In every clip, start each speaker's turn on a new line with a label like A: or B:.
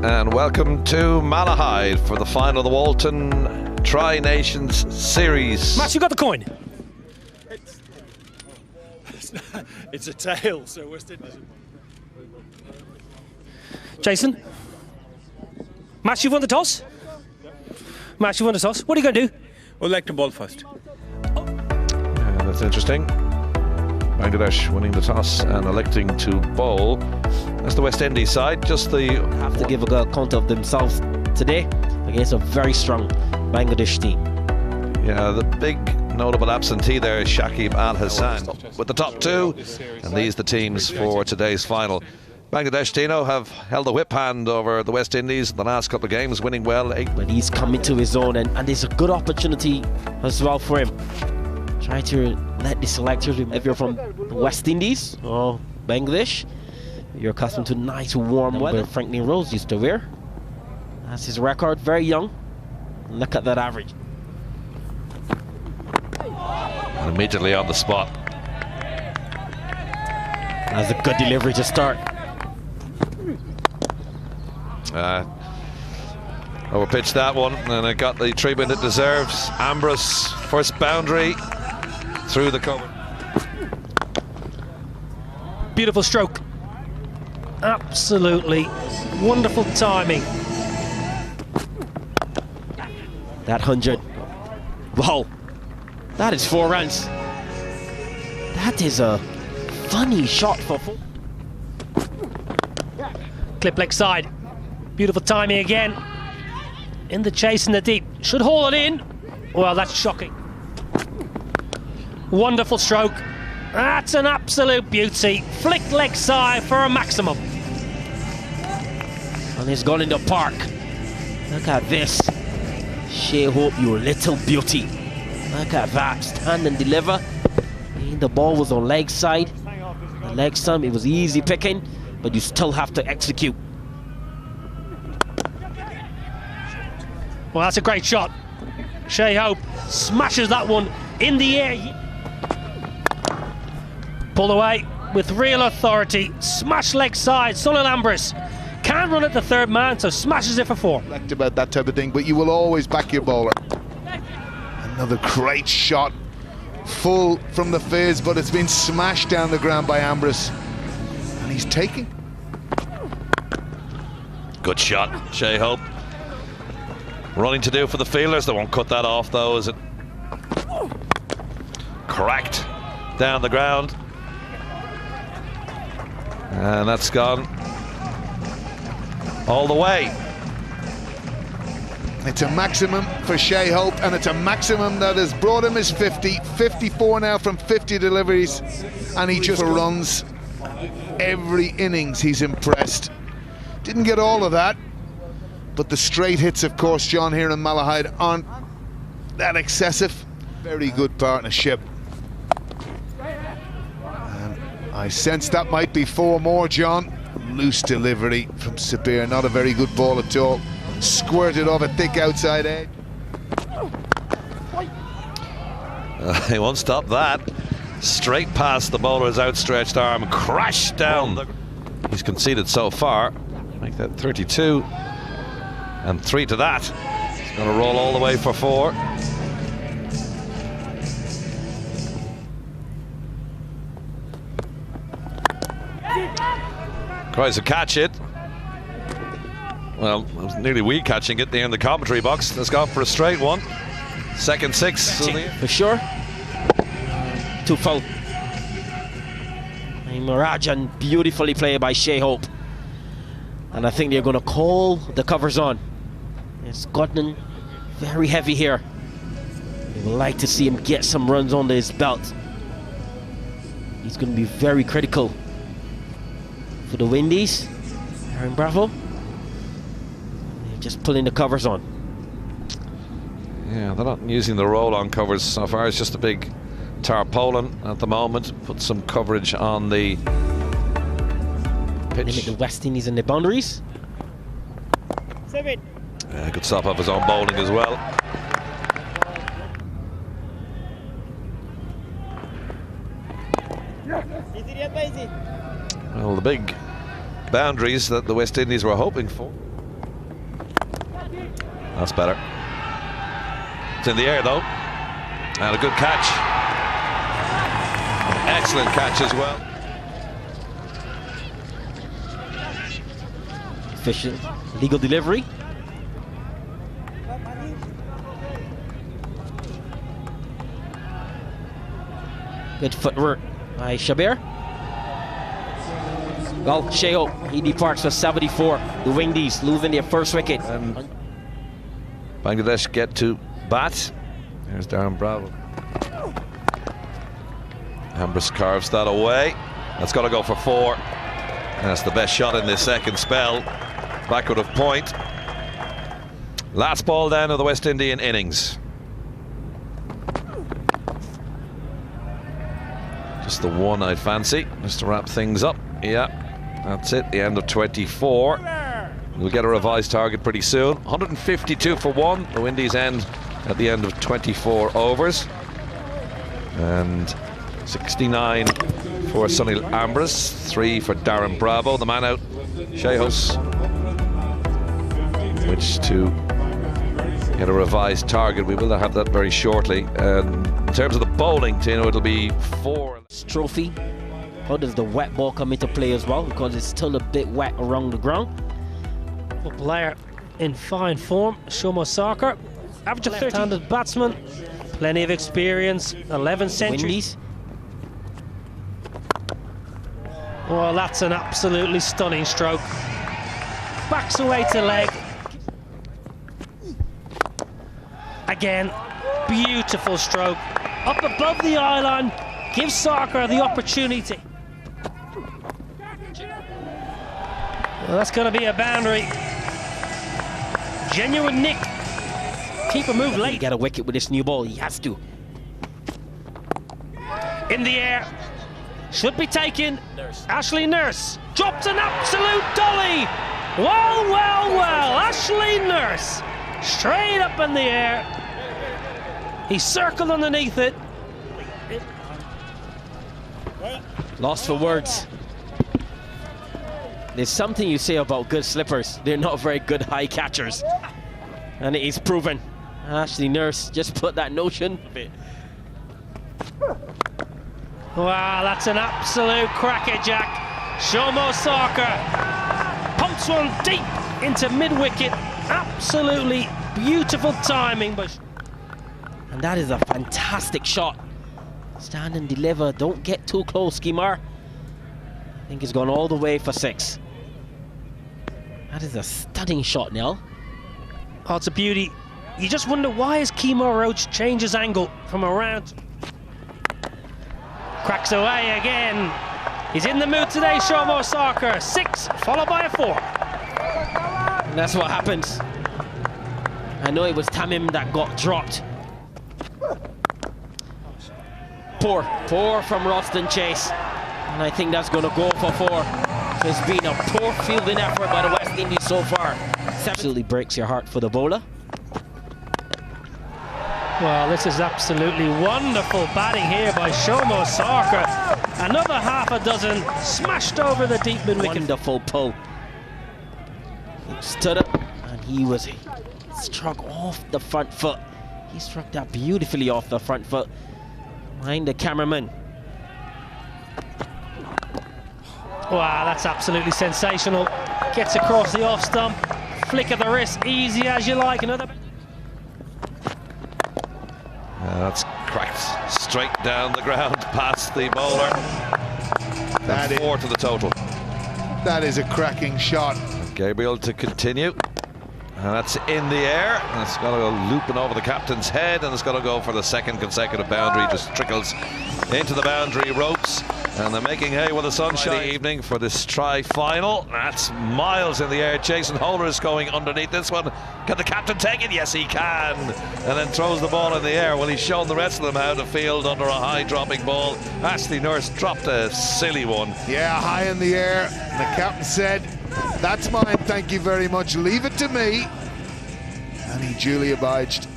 A: and welcome to Malahide for the final of the Walton Tri-Nations Series.
B: Matt, you got the coin?
C: It's a tail, so West Indies.
B: Jason? Matt, you've won the toss? Matt, you've won the toss. What are you going to do?
C: We'll like the ball first.
A: Yeah, that's interesting. Bangladesh winning the toss and electing to bowl. That's the West Indies side. Just the
D: have to give a good account of themselves today against a very strong Bangladesh team.
A: Yeah, the big notable absentee there is Shakib Al Hassan with the top two, and these the teams for today's final. Bangladesh, Dino, have held a whip hand over the West Indies in the last couple of games, winning well.
D: But he's coming to his own, and there's a good opportunity as well for him. Try to let the selectors, if you're from the West Indies or Bangladesh, you're accustomed to nice warm weather. Franklin Rose used to wear. That's his record, very young. Look at that average.
A: And immediately on the spot.
D: That's a good delivery to start.
A: Overpitched that one, and it got the treatment it deserves. Ambrose, first boundary through the cover.
B: Beautiful stroke. Absolutely wonderful timing.
D: That 100. Wow. That is 4 runs. That is a funny shot for 4.
B: Clip leg side. Beautiful timing again. In the chase in the deep. Should haul it in. Well, that's shocking. Wonderful stroke. That's an absolute beauty. Flick leg side for a maximum.
D: And he's gone in the park. Look at this. Shai Hope, you little beauty. Look at that. Stand and deliver. And the ball was on leg side. The leg side, it was easy picking, but you still have to execute.
B: Well, that's a great shot. Shai Hope smashes that one in the air. Pulled away with real authority. Smash leg side. Sunil Ambrose can't run at the third man, so smashes it for 4.
E: About that type of thing, but you will always back your bowler. Another great shot. Full from the fizz, but it's been smashed down the ground by Ambrose. And he's taking.
A: Good shot, Shai Hope. Running to do for the fielders. They won't cut that off though, is it? Cracked down the ground. And that's gone all the way.
E: It's a maximum for Shai Hope, and it's a maximum that has brought him his 50. 54 now from 50 deliveries, and he just runs every innings. He's impressed. Didn't get all of that, but the straight hits, of course, John, here in Malahide aren't that excessive. Very good partnership. And I sense that might be 4 more, John. Loose delivery from Sabir, not a very good ball at all. Squirted off a thick outside edge.
A: He won't stop that. Straight past the bowler's outstretched arm, crashed down. He's conceded so far. Make that 32. And 3 to that. He's going to roll all the way for 4. Tries to catch it. Well, it was nearly we catching it there in the commentary box. Let's go for a straight one. Second 6.
D: For sure. 2 full. And Marajan, beautifully played by Shai Hope. And I think they're going to call the covers on. It's gotten very heavy here. We would like to see him get some runs under his belt. He's going to be very critical for the Windies. Aaron Bravo. They're just pulling the covers on.
A: Yeah, they're not using the roll-on covers so far. It's just a big tarpaulin at the moment. Put some coverage on the pitch.
D: Limit the West Indies and the boundaries.
F: 7.
A: Good stop off his own bowling as well. Well, the big boundaries that the West Indies were hoping for. That's better. It's in the air though. And a good catch. Excellent catch as well.
D: Efficient legal delivery. Good footwork by Shabir. Well, Shai Hope, he departs for 74. The Windies losing their first wicket.
A: And Bangladesh get to bat. There's Darren Bravo. Ambrose carves that away. That's got to go for 4. And that's the best shot in this second spell. Backward of point. Last ball down of the West Indian innings. Just the one I'd fancy, just to wrap things up. Yeah, that's it, the end of 24. We'll get a revised target pretty soon. 152 for 1. The Windies end at the end of 24 overs. And 69 for Sunil Ambrose, 3 for Darren Bravo. The man out, Shai Hope, which to get a revised target. We will have that very shortly. And in terms of the bowling, Tino, it'll be 4.
D: Trophy. How does the wet ball come into play as well? Because it's still a bit wet around the ground.
B: A player in fine form, Shomo Sarkar. Average of left-handed batsman. Plenty of experience. 11 centuries.
D: Windies.
B: Well, that's an absolutely stunning stroke. Backs away to leg. Again, beautiful stroke. Up above the eye line, gives Sarkar the opportunity. Well, that's going to be a boundary. Genuine nick. Keeper move late.
D: Get a wicket with this new ball, he has to.
B: In the air. Should be taken. Ashley Nurse dropped an absolute dolly. Well, well, well. Ashley Nurse straight up in the air. He circled underneath it.
D: Lost for words. There's something you say about good slippers. They're not very good high catchers. And it is proven. Ashley Nurse just put that notion.
B: Wow, that's an absolute crackerjack. Shomo Sarkar pumps one deep into mid-wicket. Absolutely beautiful timing.
D: And that is a fantastic shot. Stand and deliver. Don't get too close, Kimar. I think he's gone all the way for 6. That is a stunning shot, Nell.
B: Oh, it's a beauty. You just wonder, why has Kemar Roach changed his angle from around? Cracks away again. He's in the mood today, Shomo Sarkar. 6, followed by a 4.
D: And that's what happens. I know it was Tamim that got dropped. Poor from Roston Chase. And I think that's going to go for 4. So it's been a poor fielding effort by the West Indies so far. Absolutely breaks your heart for the bowler.
B: Well, this is absolutely wonderful batting here by Shomo Sarkar. Another half a dozen smashed over the deep mid-wicket.
D: Wonderful pull. He stood up and he struck off the front foot. He struck that beautifully off the front foot. Behind the cameraman.
B: Wow, that's absolutely sensational. Gets across the off stump. Flick of the wrist, easy as you like. Another.
A: That's cracked straight down the ground past the bowler. That 4 to the total.
E: That is a cracking shot.
A: Gabriel to continue. And that's in the air. And it's got to go looping over the captain's head, and it's got to go for the 2nd consecutive boundary. Just trickles into the boundary ropes. And they're making hay with the sunshine evening for this tri-final. That's miles in the air. Jason Holder is going underneath this one. Can the captain take it? Yes, he can. And then throws the ball in the air. Well, he's shown the rest of them how to field under a high dropping ball. Ashley Nurse dropped a silly one.
E: Yeah, high in the air. And the captain said, "That's mine, thank you very much. Leave it to me." And he duly obliged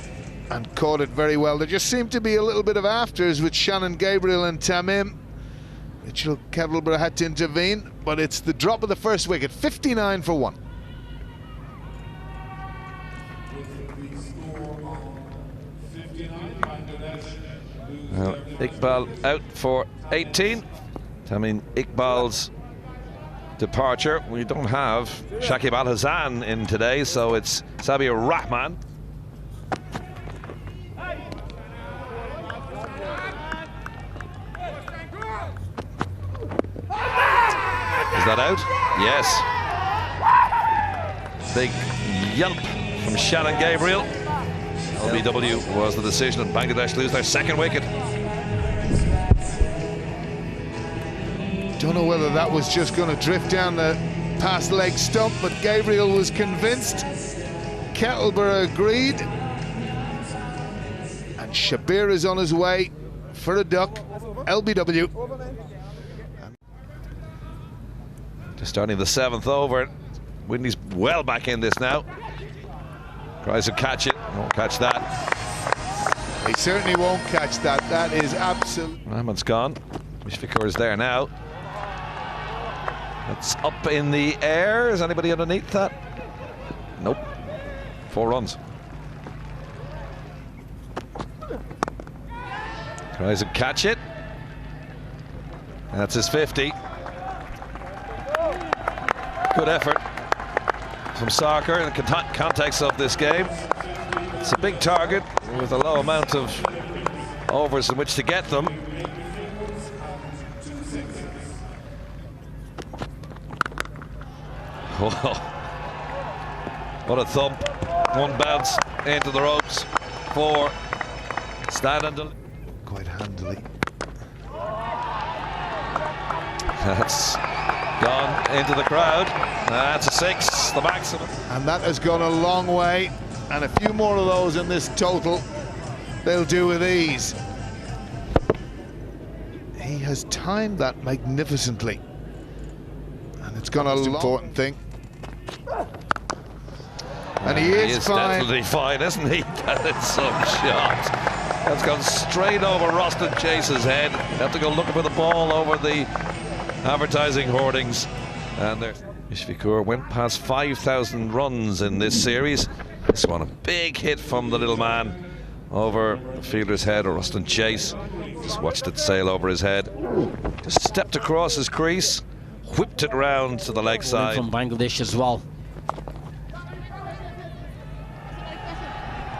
E: and caught it very well. There just seemed to be a little bit of afters with Shannon Gabriel and Tamim. Mitchell Kettleborough had to intervene, but it's the drop of the first wicket, 59 for 1.
A: Well, Iqbal out for 18. I mean, Iqbal's departure. We don't have Shakib Al Hazan in today, so it's Sabir Rahman. Is that out? Yes. Big yelp from Shannon Gabriel. LBW was the decision, and Bangladesh lose their second wicket.
E: Don't know whether that was just going to drift down the past leg stump, but Gabriel was convinced. Kettleborough agreed. And Shabir is on his way for a duck. LBW.
A: Just starting the 7th over. Whitney's well back in this now. Tries to catch it. Won't catch that.
E: He certainly won't catch that. That is absolute.
A: Rahman's gone. Mushfiqur is there now. It's up in the air. Is anybody underneath that? Nope. 4 runs. Tries to catch it. That's his 50. Good effort from Sarkar in the context of this game. It's a big target with a low amount of overs in which to get them. Whoa. What a thump. 1 bounce into the ropes. 4 stand and
E: quite handily.
A: That's gone into the crowd. That's a 6, the maximum.
E: And that has gone a long way, and a few more of those in this total they'll do with ease. He has timed that magnificently, and it's gone a long important thing. And he is fine.
A: Definitely fine, isn't he? That is some shot. That's gone straight over Roston Chase's head. Have to go looking for the ball over the advertising hoardings. And there's Mushfiqur went past 5,000 runs in this series. This one a big hit from the little man over the fielder's head, or Roston Chase. Just watched it sail over his head. Just stepped across his crease, whipped it round to the leg side.
D: From Bangladesh as well.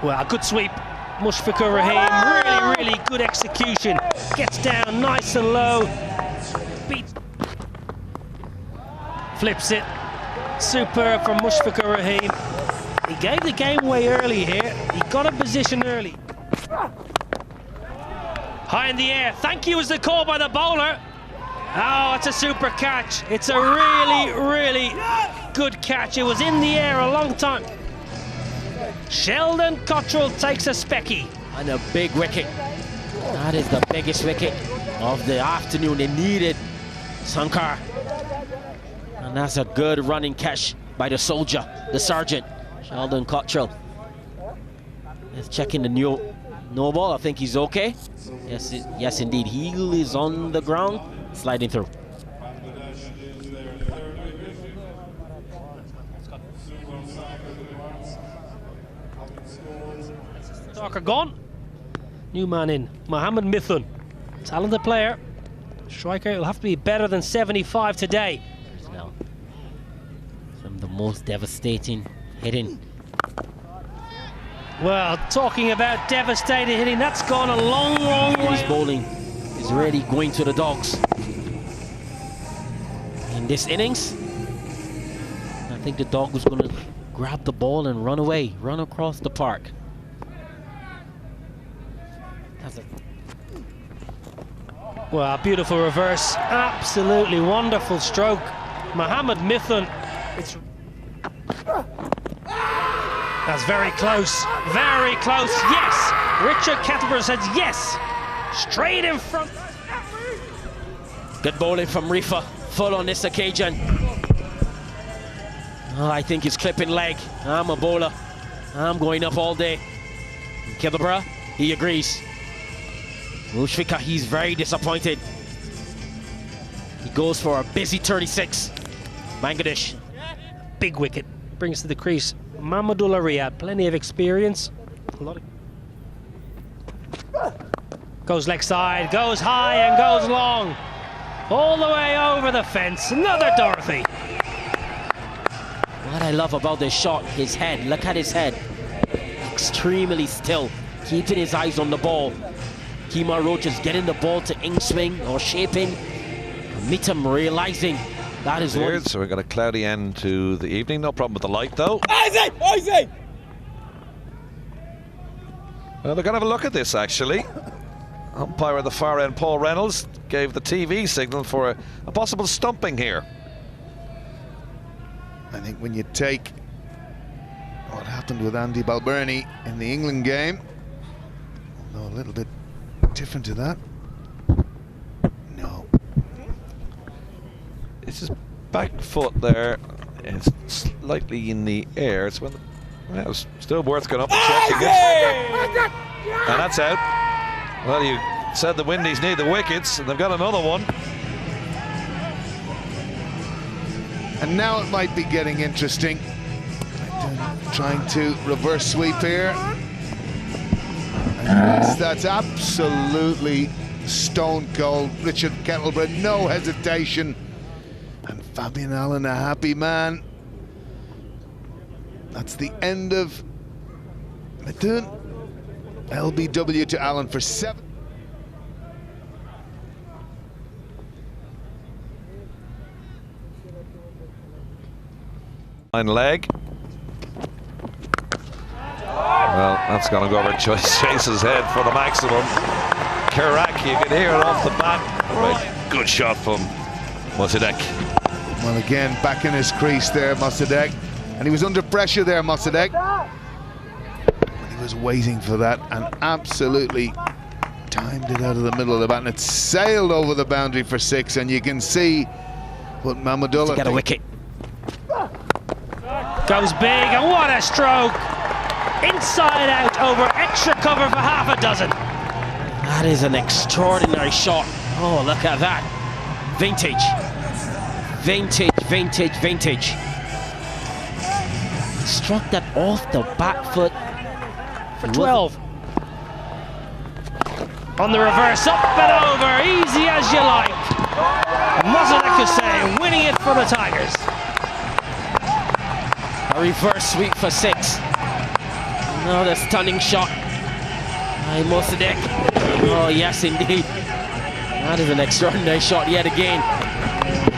B: Well, good sweep. Mushfiqur Rahim, really good execution. Gets down nice and low. Beats. Flips it. Superb from Mushfiqur Rahim. He gave the game away early here. He got a position early. High in the air. Thank you was the call by the bowler. Oh, it's a super catch. It's a really good catch. It was in the air a long time. Sheldon Cottrell takes a specky.
D: And a big wicket. That is the biggest wicket of the afternoon. They needed Sankar. And that's a good running catch by the soldier, the sergeant, Sheldon Cottrell. Let's check in the no ball. I think he's okay. Yes, indeed. Heel is on the ground, sliding through.
B: Sarkar gone. New man in, Mohammed Mithun. Talented player. Striker will have to be better than 75 today.
D: Now, some of the most devastating hitting.
B: Well, talking about devastating hitting, that's gone a long way.
D: His bowling is really going to the dogs. In this innings, I think the dog was going to grab the ball and run away, run across the park. That's it.
B: Well, beautiful reverse, absolutely wonderful stroke. Mohammed Mithun, it's... That's very close, yes! Richard Kettleborough says yes! Straight in front.
D: Good bowling from Rifa, full on this occasion. Oh, I think he's clipping leg. I'm a bowler. I'm going up all day. Kettleborough, he agrees. Mushfiqur, he's very disappointed. He goes for a busy 36. Bangladesh.
B: Big wicket. brings to the crease Mahmudullah Riyad, plenty of experience. Goes leg side, goes high and goes long. All the way over the fence, another Dorothy.
D: What I love about this shot, his head, look at his head. Extremely still, keeping his eyes on the ball. Kemar Roach is getting the ball to in swing or shaping. Mittam realizing that is
A: Weird, so we've got a cloudy end to the evening. No problem with the light though.
C: Isaac!
A: Well, they're going to have a look at this actually. Umpire at the far end, Paul Reynolds, gave the TV signal for a possible stumping here.
E: I think when you take what happened with Andy Balbirnie in the England game, although a little bit different to that. No.
A: It's his back foot there. It's slightly in the air. It's when well, it's still worth going up and checking it. And that's out. Well, you said the Windies need the wickets, and they've got another one.
E: And now it might be getting interesting. Trying to reverse sweep here. And that's absolutely stone cold. Richard Kettleborough, no hesitation. And Fabian Allen, a happy man. That's the end of Mithun. LBW to Allen for 7.
A: Leg. Well, that's going to go over Chase's head for the maximum. Kerak, you can hear it off the bat. Right, good shot from Mossadegh.
E: Well, again, back in his crease there, Mossadegh. And he was under pressure there, Mossadegh. But he was waiting for that and absolutely timed it out of the middle of the bat. And it sailed over the boundary for 6. And you can see what Mahmudullah
D: to get a wicket.
B: Goes big, and what a stroke! Inside out over extra cover for half a dozen.
D: That is an extraordinary shot. Oh, look at that. Vintage. Vintage, vintage, vintage. Struck that off the back foot.
B: For 12. On the reverse, up and over, easy as you like. Mossadegh Hussain winning it for the Tigers.
D: A reverse sweep for 6. Another stunning shot by Mossadegh. Oh yes indeed. That is an extraordinary shot yet again.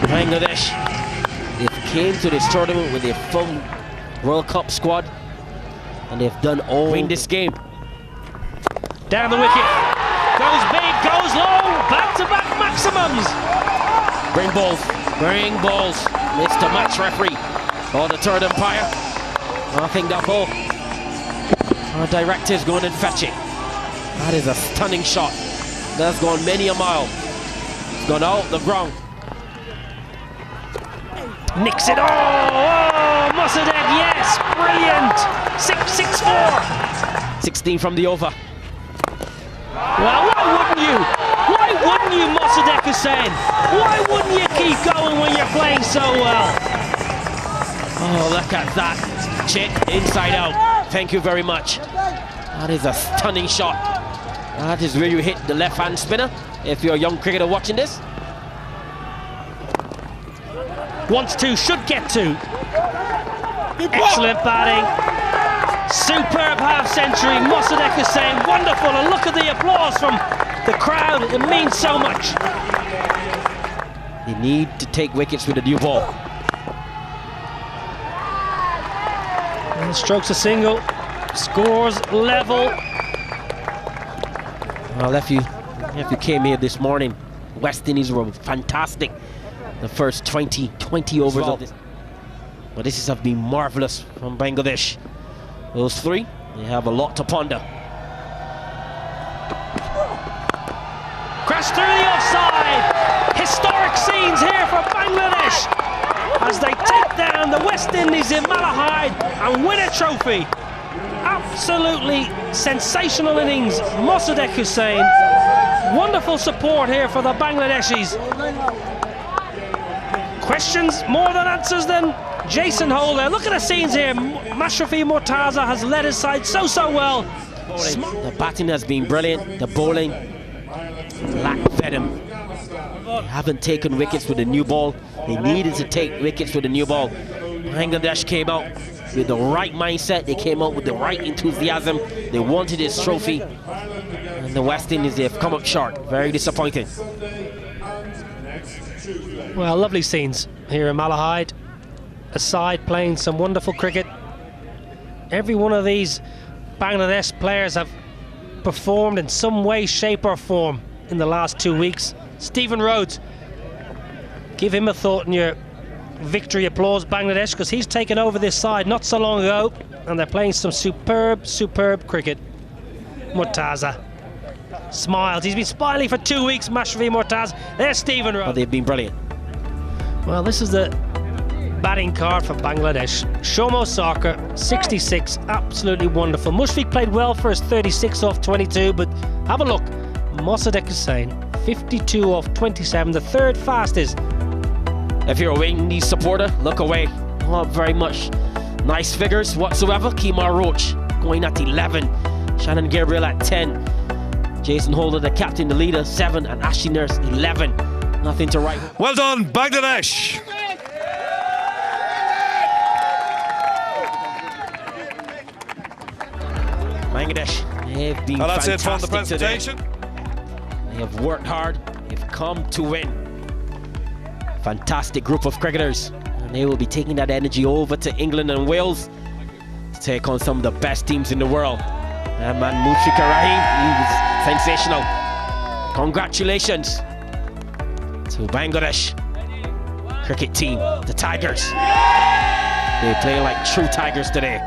D: Bangladesh, they've came to this tournament with a full World Cup squad and they've done all in this game.
B: Down the wicket. Goes big, goes low, back-to-back maximums.
D: Bring balls, Mr. Match Referee. Or the third umpire. I think that ball. Our director's going and fetch it. That is a stunning shot. That's gone many a mile. It's gone out the ground.
B: Nicks it. Oh, Mossadegh, yes, brilliant. 6-4.
D: 16 from the over.
B: Well, why wouldn't you? Why wouldn't you, Mossadegh Hussain? Why wouldn't you keep going when you're playing so well?
D: Oh, look at that. Chick, inside out. Thank you very much. That is a stunning shot. That is where you hit the left-hand spinner, if you're a young cricketer watching this.
B: Wants to, should get to. Excellent batting. Superb half-century. Mossadegh Hussain, wonderful. And look at the applause from the crowd. It means so much.
D: They need to take wickets with the new ball.
B: And strokes a single, scores level.
D: Well, if you came here this morning, West Indies were fantastic. The first 20 overs of this. But this has been marvellous from Bangladesh. Those 3, they have a lot to ponder.
B: Crash through the offside. Historic scenes here for Bangladesh as they take down the West Indies in Malahide and win a trophy. Absolutely sensational innings, Mossadegh Hussain. Wonderful support here for the Bangladeshis. Questions more than answers then? Jason Holder, look at the scenes here. Mashrafi Mortaza has led his side so well.
D: The batting has been brilliant. The bowling lack venom. They haven't taken wickets with the new ball. They needed to take wickets with the new ball. Bangladesh came out with the right mindset. They came out with the right enthusiasm. They wanted this trophy. And the West Indies, they've come up short. Very disappointing.
B: Well, lovely scenes here in Malahide. A side playing some wonderful cricket. Every one of these Bangladesh players have performed in some way, shape or form in the last 2 weeks. Stephen Rhodes, give him a thought in your victory applause, Bangladesh, because he's taken over this side not so long ago and they're playing some superb cricket. Mortaza smiles. He's been smiling for 2 weeks, Mashrafi Mortaza. There's Stephen Rhodes.
D: But they've been brilliant.
B: Well, this is the batting card for Bangladesh. Shomo Sarkar, 66, absolutely wonderful. Mushfiq played well for his 36 off 22, but have a look. Mossadegh Hussain, 52 off 27, the third fastest.
D: If you're a West Indies supporter, look away. Not very much nice figures whatsoever. Kemar Roach going at 11. Shannon Gabriel at 10. Jason Holder, the captain, the leader, 7. And Ashley Nurse, 11. Nothing to write.
A: Well done, Bangladesh.
D: Bangladesh, they've been
A: Well, that's
D: fantastic
A: it from the presentation.
D: today. They have worked hard. They've come to win. Fantastic group of cricketers. And they will be taking that energy over to England and Wales to take on some of the best teams in the world. And man, Mushfiqur Rahim, he was sensational. Congratulations to Bangladesh cricket team, the Tigers. They play like true Tigers today.